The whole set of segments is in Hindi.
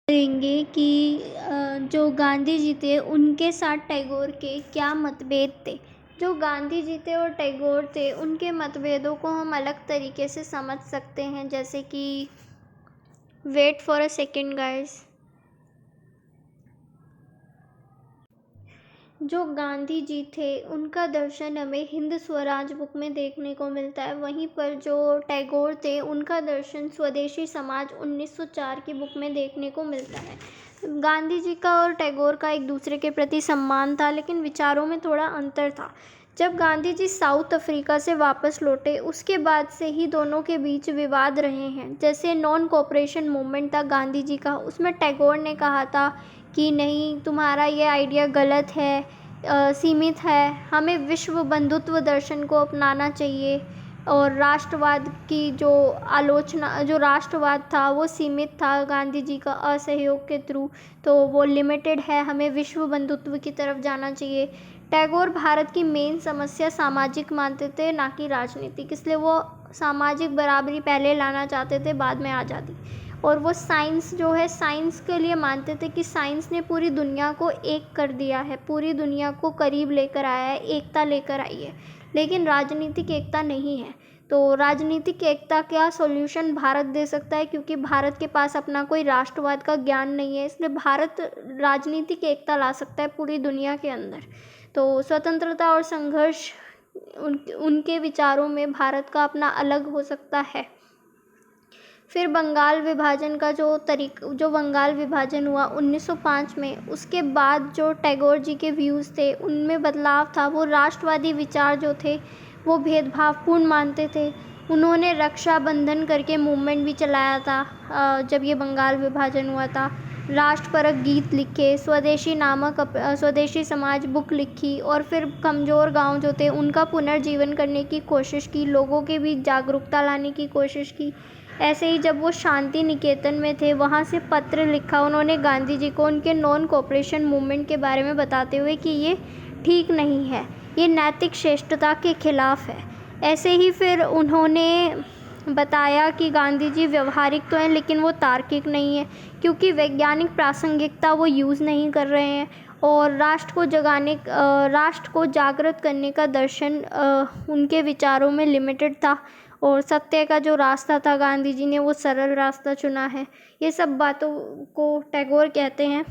करेंगे कि जो गांधी जी थे उनके साथ टैगोर के क्या मतभेद थे। जो गांधी जी थे और टैगोर थे उनके मतभेदों को हम अलग तरीके से समझ सकते हैं, जैसे कि wait for a second guys. जो गांधी जी थे उनका दर्शन हमें हिंद स्वराज बुक में देखने को मिलता है, वहीं पर जो टैगोर थे उनका दर्शन स्वदेशी समाज 1904 की बुक में देखने को मिलता है। गांधी जी का और टैगोर का एक दूसरे के प्रति सम्मान था, लेकिन विचारों में थोड़ा अंतर था। जब गांधी जी साउथ अफ्रीका से वापस लौटे उसके बाद से ही दोनों के बीच विवाद रहे हैं। जैसे नॉन कोऑपरेशन मूवमेंट था गांधी जी का, उसमें टैगोर ने कहा था कि नहीं, तुम्हारा ये आइडिया गलत है, सीमित है, हमें विश्व बंधुत्व दर्शन को अपनाना चाहिए। और राष्ट्रवाद की जो आलोचना, जो राष्ट्रवाद था वो सीमित था गांधी जी का असहयोग के थ्रू, तो वो लिमिटेड है, हमें विश्व बंधुत्व की तरफ जाना चाहिए। टैगोर भारत की मेन समस्या सामाजिक मानते थे, ना कि राजनीतिक, इसलिए वो सामाजिक बराबरी पहले लाना चाहते थे, बाद में आज़ादी। और वो साइंस जो है, साइंस के लिए मानते थे कि साइंस ने पूरी दुनिया को एक कर दिया है, पूरी दुनिया को करीब लेकर आया है, एकता लेकर आई है, लेकिन राजनीतिक एकता नहीं है। तो राजनीतिक एकता का सॉल्यूशन भारत दे सकता है, क्योंकि भारत के पास अपना कोई राष्ट्रवाद का ज्ञान नहीं है, इसलिए भारत राजनीतिक एकता ला सकता है पूरी दुनिया के अंदर। तो स्वतंत्रता और संघर्ष उनके विचारों में भारत का अपना अलग हो सकता है। फिर बंगाल विभाजन का जो बंगाल विभाजन हुआ 1905 में, उसके बाद जो टैगोर जी के व्यूज़ थे उनमें बदलाव था। वो राष्ट्रवादी विचार जो थे वो भेदभावपूर्ण मानते थे। उन्होंने रक्षाबंधन करके मूवमेंट भी चलाया था जब ये बंगाल विभाजन हुआ था। राष्ट्रपरक गीत लिखे, स्वदेशी नामक स्वदेशी समाज बुक लिखी, और फिर कमज़ोर गांव जो थे उनका पुनर्जीवन करने की कोशिश की, लोगों के बीच जागरूकता लाने की कोशिश की। ऐसे ही जब वो शांति निकेतन में थे, वहाँ से पत्र लिखा उन्होंने गांधी जी को, उनके नॉन कोऑपरेशन मूवमेंट के बारे में बताते हुए कि ये ठीक नहीं है, ये नैतिक श्रेष्ठता के खिलाफ है। ऐसे ही फिर उन्होंने बताया कि गांधी जी व्यवहारिक तो हैं लेकिन वो तार्किक नहीं है, क्योंकि वैज्ञानिक प्रासंगिकता वो यूज़ नहीं कर रहे हैं, और राष्ट्र को जागृत करने का दर्शन उनके विचारों में लिमिटेड था, और सत्य का जो रास्ता था गांधी जी ने वो सरल रास्ता चुना है। ये सब बातों को टैगोर कहते हैं,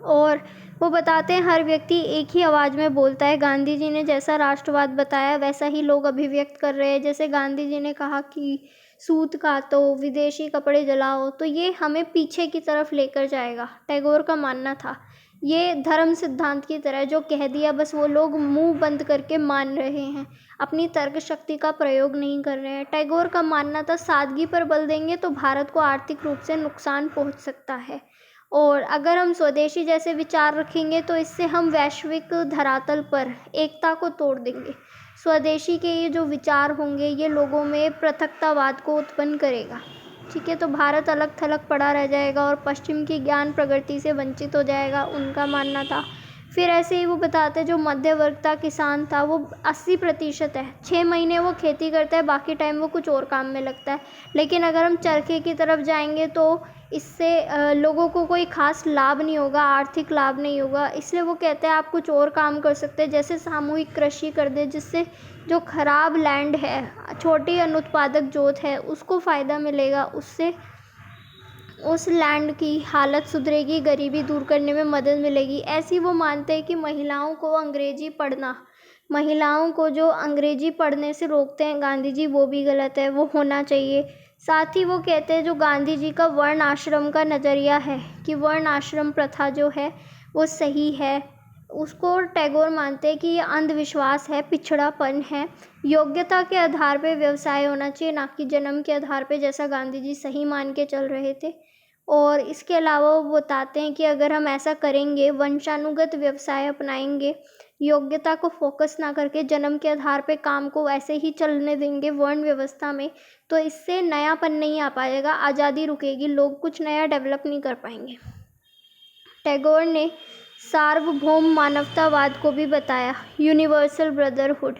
और वो बताते हैं हर व्यक्ति एक ही आवाज़ में बोलता है। गांधी जी ने जैसा राष्ट्रवाद बताया वैसा ही लोग अभिव्यक्त कर रहे हैं। जैसे गांधी जी ने कहा कि सूत काटो, विदेशी कपड़े जलाओ, तो ये हमें पीछे की तरफ लेकर जाएगा, टैगोर का मानना था। ये धर्म सिद्धांत की तरह जो कह दिया बस वो लोग मुंह बंद करके मान रहे हैं, अपनी तर्क शक्ति का प्रयोग नहीं कर रहे हैं। टैगोर का मानना था सादगी पर बल देंगे तो भारत को आर्थिक रूप से नुकसान पहुंच सकता है, और अगर हम स्वदेशी जैसे विचार रखेंगे तो इससे हम वैश्विक धरातल पर एकता को तोड़ देंगे। स्वदेशी के ये जो विचार होंगे ये लोगों में पृथकतावाद को उत्पन्न करेगा। ठीक है, तो भारत अलग थलग पड़ा रह जाएगा और पश्चिम की ज्ञान प्रगति से वंचित हो जाएगा, उनका मानना था। फिर ऐसे ही वो बताते जो मध्य वर्ग था, किसान था, वो 80% है, 6 महीने वो खेती करता है, बाकी टाइम वो कुछ और काम में लगता है। लेकिन अगर हम चरखे की तरफ जाएंगे तो इससे लोगों को कोई खास लाभ नहीं होगा, आर्थिक लाभ नहीं होगा, इसलिए वो कहते हैं आप कुछ और काम कर सकते हैं, जैसे सामूहिक कृषि कर दे, जिससे जो खराब लैंड है, छोटी अनुत्पादक जोत है, उसको फ़ायदा मिलेगा, उससे उस लैंड की हालत सुधरेगी, गरीबी दूर करने में मदद मिलेगी। ऐसी वो मानते हैं कि महिलाओं को जो अंग्रेजी पढ़ने से रोकते हैं गांधी जी, वो भी गलत है, वो होना चाहिए। साथ ही वो कहते हैं जो गांधी जी का वर्ण आश्रम का नज़रिया है कि वर्ण आश्रम प्रथा जो है वो सही है, उसको टैगोर मानते हैं कि ये अंधविश्वास है, पिछड़ापन है। योग्यता के आधार पे व्यवसाय होना चाहिए, ना कि जन्म के आधार पे, जैसा गांधी जी सही मान के चल रहे थे। और इसके अलावा वो बताते हैं कि अगर हम ऐसा करेंगे, वंशानुगत व्यवसाय अपनाएंगे, योग्यता को फोकस ना करके जन्म के आधार पे काम को ऐसे ही चलने देंगे वर्ण व्यवस्था में, तो इससे नयापन नहीं आ पाएगा, आज़ादी रुकेगी, लोग कुछ नया डेवलप नहीं कर पाएंगे। टैगोर ने सार्वभौम मानवतावाद को भी बताया, यूनिवर्सल ब्रदरहुड,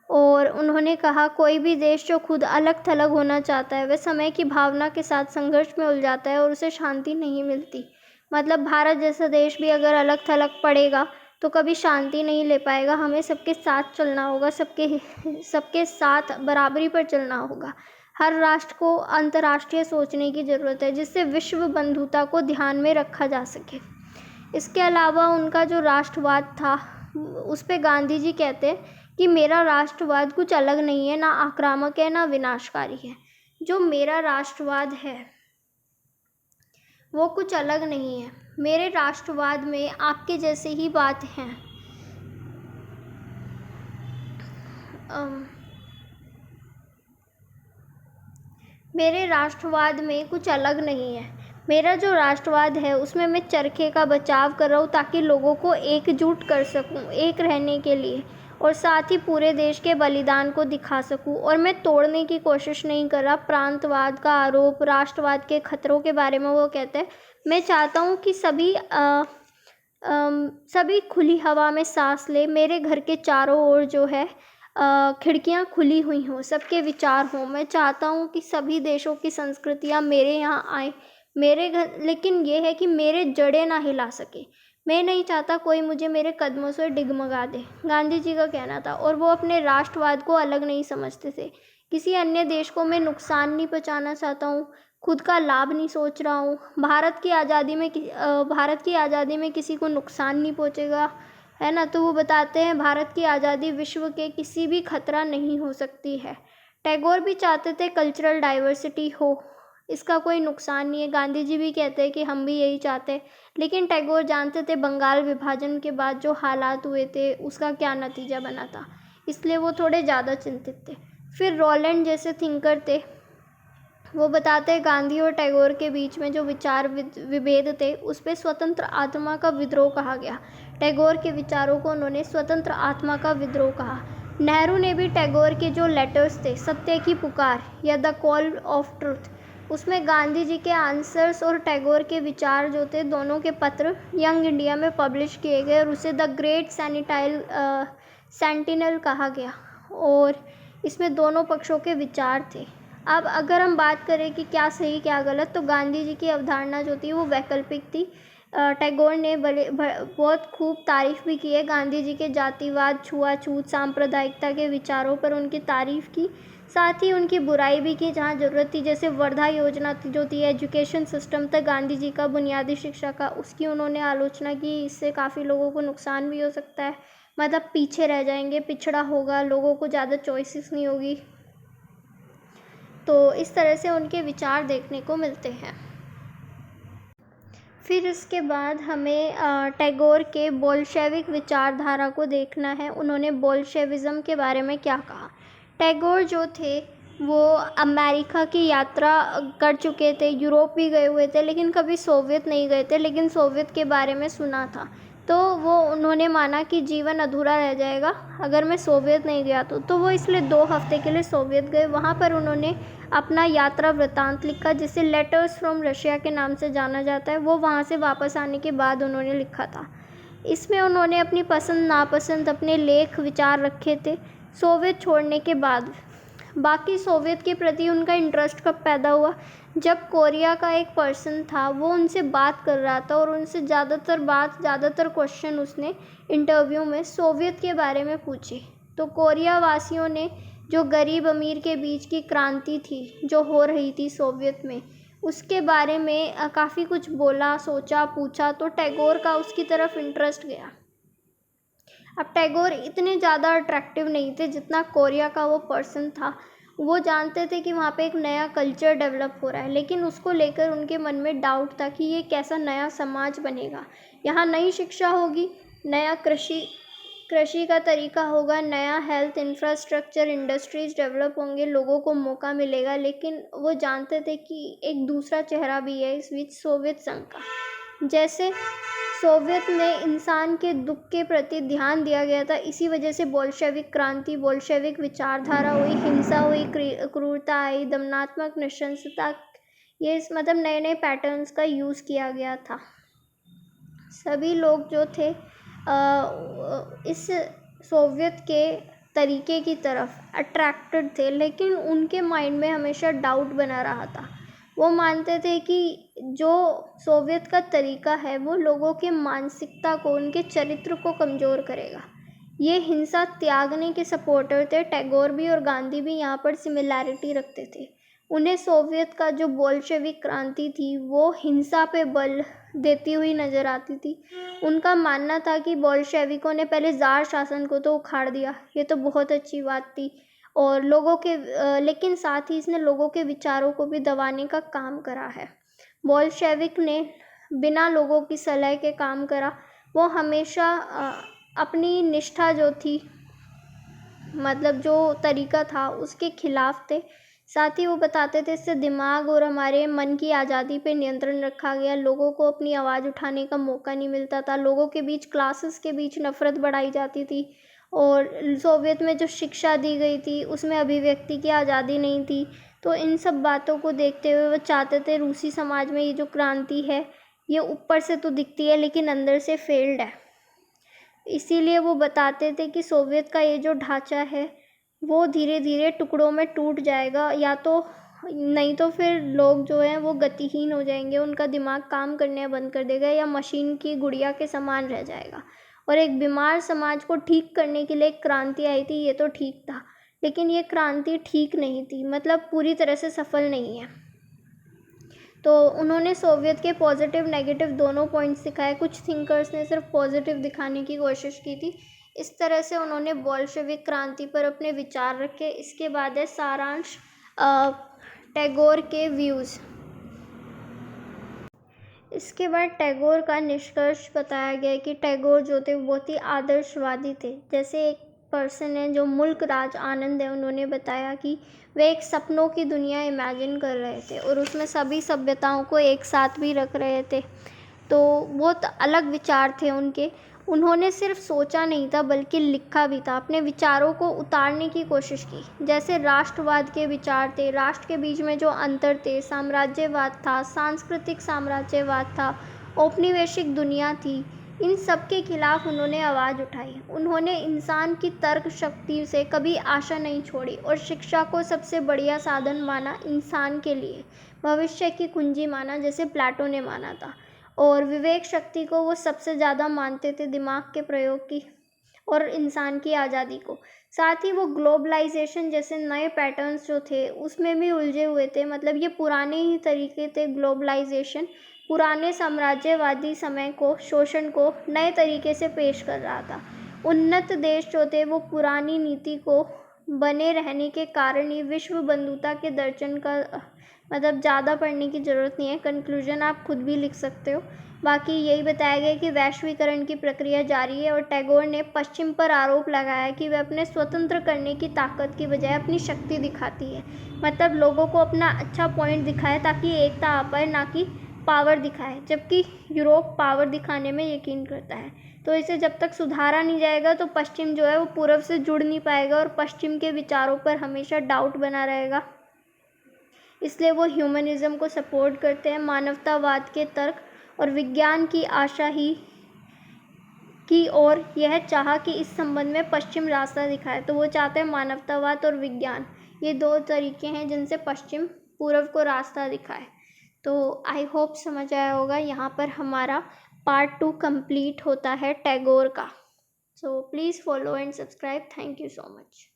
और उन्होंने कहा कोई भी देश जो खुद अलग थलग होना चाहता है वह समय की भावना के साथ संघर्ष में उलझ जाता है और उसे शांति नहीं मिलती। मतलब भारत जैसा देश भी अगर अलग थलग पड़ेगा तो कभी शांति नहीं ले पाएगा। हमें सबके साथ चलना होगा, सबके साथ बराबरी पर चलना होगा। हर राष्ट्र को अंतर्राष्ट्रीय सोचने की ज़रूरत है जिससे विश्व बंधुता को ध्यान में रखा जा सके। इसके अलावा उनका जो राष्ट्रवाद था उस पे गांधी जी कहते हैं कि मेरा राष्ट्रवाद कुछ अलग नहीं है, ना आक्रामक है ना विनाशकारी है। जो मेरा राष्ट्रवाद है वो कुछ अलग नहीं है। मेरे राष्ट्रवाद में आपके जैसे ही बात हैं। मेरे राष्ट्रवाद में कुछ अलग नहीं है। मेरा जो राष्ट्रवाद है उसमें मैं चरखे का बचाव कर रहा हूँ ताकि लोगों को एकजुट कर सकूँ एक रहने के लिए, और साथ ही पूरे देश के बलिदान को दिखा सकूँ। और मैं तोड़ने की कोशिश नहीं कर रहा। प्रांतवाद का आरोप, राष्ट्रवाद के खतरों के बारे में वो कहते हैं। मैं चाहता हूँ कि सभी खुली हवा में सांस ले। मेरे घर के चारों ओर जो है खिड़कियाँ खुली हुई हों, सबके विचार हों। मैं चाहता हूँ कि सभी देशों की संस्कृतियाँ मेरे यहाँ आए, मेरे घर। लेकिन ये है कि मेरे जड़ें ना हिला सके। मैं नहीं चाहता कोई मुझे मेरे कदमों से डिगमगा दे, गांधी जी का कहना था। और वो अपने राष्ट्रवाद को अलग नहीं समझते थे। किसी अन्य देश को मैं नुकसान नहीं पहुँचाना चाहता हूँ, खुद का लाभ नहीं सोच रहा हूँ। भारत की आज़ादी में किसी को नुकसान नहीं पहुँचेगा, है ना। तो वो बताते हैं भारत की आज़ादी विश्व के किसी भी खतरा नहीं हो सकती है। टैगोर भी चाहते थे कल्चरल डाइवर्सिटी हो, इसका कोई नुकसान नहीं है। गांधी जी भी कहते हैं कि हम भी यही चाहते हैं। लेकिन टैगोर जानते थे बंगाल विभाजन के बाद जो हालात हुए थे उसका क्या नतीजा बना था, इसलिए वो थोड़े ज़्यादा चिंतित थे। फिर रोलैंड जैसे थिंकर थे, वो बताते हैं गांधी और टैगोर के बीच में जो विचार विभेद थे उस पर स्वतंत्र आत्मा का विद्रोह कहा गया। टैगोर के विचारों को उन्होंने स्वतंत्र आत्मा का विद्रोह कहा। नेहरू ने भी टैगोर के जो लेटर्स थे, सत्य की पुकार या द कॉल ऑफ ट्रुथ, उसमें गांधी जी के आंसर्स और टैगोर के विचार जो थे, दोनों के पत्र यंग इंडिया में पब्लिश किए गए और उसे द ग्रेट सेंटिनल कहा गया। और इसमें दोनों पक्षों के विचार थे। अब अगर हम बात करें कि क्या सही क्या गलत, तो गांधी जी की अवधारणा जो थी वो वैकल्पिक थी। टैगोर ने बहुत खूब तारीफ भी की है गांधी जी के जातिवाद, छुआछूत, सांप्रदायिकता के विचारों पर उनकी तारीफ की। साथ ही उनकी बुराई भी की जहाँ ज़रूरत थी, जैसे वर्धा योजना जो थी, एजुकेशन सिस्टम तक गांधी जी का बुनियादी शिक्षा का, उसकी उन्होंने आलोचना की। इससे काफ़ी लोगों को नुकसान भी हो सकता है, मतलब पीछे रह जाएंगे, पिछड़ा होगा, लोगों को ज़्यादा चॉइसेस नहीं होगी। तो इस तरह से उनके विचार देखने को मिलते हैं। फिर इसके बाद हमें टैगोर के बोल्शेविक विचारधारा को देखना है। उन्होंने बोल्शेविज़म के बारे में क्या कहा। टैगोर जो थे वो अमेरिका की यात्रा कर चुके थे, यूरोप भी गए हुए थे, लेकिन कभी सोवियत नहीं गए थे। लेकिन सोवियत के बारे में सुना था, तो वो उन्होंने माना कि जीवन अधूरा रह जाएगा अगर मैं सोवियत नहीं गया तो वो इसलिए 2 हफ्ते के लिए सोवियत गए। वहाँ पर उन्होंने अपना यात्रा वृत्तांत लिखा जिसे लेटर्स फ्रॉम रशिया के नाम से जाना जाता है। वो वहाँ से वापस आने के बाद उन्होंने लिखा था। इसमें उन्होंने अपनी पसंद नापसंद, अपने लेख विचार रखे थे। सोवियत छोड़ने के बाद बाकी सोवियत के प्रति उनका इंटरेस्ट कब पैदा हुआ, जब कोरिया का एक पर्सन था वो उनसे बात कर रहा था और उनसे ज़्यादातर क्वेश्चन उसने इंटरव्यू में सोवियत के बारे में पूछे। तो कोरिया वासियों ने जो गरीब अमीर के बीच की क्रांति थी जो हो रही थी सोवियत में, उसके बारे में काफ़ी कुछ बोला, सोचा, पूछा। तो टैगोर का उसकी तरफ इंटरेस्ट गया। अब टैगोर इतने ज़्यादा अट्रैक्टिव नहीं थे जितना कोरिया का वो पर्सन था। वो जानते थे कि वहाँ पे एक नया कल्चर डेवलप हो रहा है, लेकिन उसको लेकर उनके मन में डाउट था कि ये कैसा नया समाज बनेगा। यहाँ नई शिक्षा होगी, नया कृषि का तरीका होगा, नया हेल्थ इंफ्रास्ट्रक्चर, इंडस्ट्रीज डेवलप होंगे, लोगों को मौका मिलेगा। लेकिन वो जानते थे कि एक दूसरा चेहरा भी है इस बीच, सोवियत संघ का। जैसे सोवियत में इंसान के दुख के प्रति ध्यान दिया गया था, इसी वजह से बोल्शेविक क्रांति, बोल्शेविक विचारधारा हुई, हिंसा हुई, क्रूरता आई, दमनात्मक नृशंसता, ये मतलब नए नए पैटर्न्स का यूज़ किया गया था। सभी लोग जो थे इस सोवियत के तरीके की तरफ अट्रैक्टेड थे, लेकिन उनके माइंड में हमेशा डाउट बना रहा था। वो मानते थे कि जो सोवियत का तरीका है वो लोगों के मानसिकता को, उनके चरित्र को कमज़ोर करेगा। ये हिंसा त्यागने के सपोर्टर थे। टैगोर भी और गांधी भी यहाँ पर सिमिलैरिटी रखते थे। उन्हें सोवियत का जो बोल्शेविक क्रांति थी वो हिंसा पे बल देती हुई नज़र आती थी। उनका मानना था कि बोल्शेविकों ने पहले ज़ार शासन को तो उखाड़ दिया, ये तो बहुत अच्छी बात थी, और लोगों के लेकिन साथ ही इसने लोगों के विचारों को भी दबाने का काम करा है। बोल्शेविक ने बिना लोगों की सलाह के काम करा। वो हमेशा अपनी निष्ठा जो थी, मतलब जो तरीका था, उसके खिलाफ थे। साथ ही वो बताते थे इससे दिमाग और हमारे मन की आज़ादी पे नियंत्रण रखा गया। लोगों को अपनी आवाज़ उठाने का मौका नहीं मिलता था। लोगों के बीच, क्लासेस के बीच नफ़रत बढ़ाई जाती थी, और सोवियत में जो शिक्षा दी गई थी उसमें अभिव्यक्ति की आज़ादी नहीं थी। तो इन सब बातों को देखते हुए वो चाहते थे रूसी समाज में ये जो क्रांति है ये ऊपर से तो दिखती है लेकिन अंदर से फेल्ड है। इसीलिए वो बताते थे कि सोवियत का ये जो ढांचा है वो धीरे धीरे टुकड़ों में टूट जाएगा, या तो नहीं तो फिर लोग जो हैं वो गतिहीन हो जाएंगे, उनका दिमाग काम करने बंद कर देगा या मशीन की गुड़िया के समान रह जाएगा। और एक बीमार समाज को ठीक करने के लिए एक क्रांति आई थी, ये तो ठीक था, लेकिन ये क्रांति ठीक नहीं थी, मतलब पूरी तरह से सफल नहीं है। तो उन्होंने सोवियत के पॉजिटिव नेगेटिव दोनों पॉइंट्स दिखाए। कुछ थिंकर्स ने सिर्फ पॉजिटिव दिखाने की कोशिश की थी। इस तरह से उन्होंने बोल्शेविक क्रांति पर अपने विचार रखे। इसके बाद है सारांश टैगोर के व्यूज़। इसके बाद टैगोर का निष्कर्ष बताया गया कि टैगोर जो थे वो बहुत ही आदर्शवादी थे। जैसे एक पर्सन है जो मुल्क राज आनंद है, उन्होंने बताया कि वे एक सपनों की दुनिया इमेजिन कर रहे थे और उसमें सभी सभ्यताओं को एक साथ भी रख रहे थे। तो बहुत अलग विचार थे उनके। उन्होंने सिर्फ सोचा नहीं था बल्कि लिखा भी था, अपने विचारों को उतारने की कोशिश की। जैसे राष्ट्रवाद के विचार थे, राष्ट्र के बीच में जो अंतर थे, साम्राज्यवाद था, सांस्कृतिक साम्राज्यवाद था, औपनिवेशिक दुनिया थी, इन सब के खिलाफ उन्होंने आवाज़ उठाई। उन्होंने इंसान की तर्क शक्ति से कभी आशा नहीं छोड़ी और शिक्षा को सबसे बढ़िया साधन माना इंसान के लिए, भविष्य की कुंजी माना जैसे प्लेटो ने माना था। और विवेक शक्ति को वो सबसे ज़्यादा मानते थे, दिमाग के प्रयोग की और इंसान की आज़ादी को। साथ ही वो ग्लोबलाइजेशन जैसे नए पैटर्न्स जो थे उसमें भी उलझे हुए थे। मतलब ये पुराने ही तरीके थे, ग्लोबलाइजेशन पुराने साम्राज्यवादी समय को, शोषण को नए तरीके से पेश कर रहा था। उन्नत देश जो थे वो पुरानी नीति को बने रहने के कारण ही विश्व बंधुता के दर्शन का, मतलब ज़्यादा पढ़ने की ज़रूरत नहीं है, कंक्लूजन आप खुद भी लिख सकते हो। बाकी यही बताया गया कि वैश्वीकरण की प्रक्रिया जारी है और टैगोर ने पश्चिम पर आरोप लगाया कि वह अपने स्वतंत्र करने की ताकत की बजाय अपनी शक्ति दिखाती है। मतलब लोगों को अपना अच्छा पॉइंट दिखाए ताकि एकता आ पाए, ना कि पावर दिखाए, जबकि यूरोप पावर दिखाने में यकीन करता है। तो इसे जब तक सुधारा नहीं जाएगा तो पश्चिम जो है वो पूर्व से जुड़ नहीं पाएगा और पश्चिम के विचारों पर हमेशा डाउट बना रहेगा। इसलिए वो ह्यूमनिज़्म को सपोर्ट करते हैं, मानवतावाद के तर्क और विज्ञान की आशा ही की, और यह चाहा कि इस संबंध में पश्चिम रास्ता दिखाए। तो वो चाहते हैं मानवतावाद और विज्ञान, ये दो तरीके हैं जिनसे पश्चिम पूर्व को रास्ता दिखाए। तो आई होप समझ आया होगा। यहाँ पर हमारा पार्ट 2 कंप्लीट होता है टैगोर का। So please follow and subscribe. Thank you so much.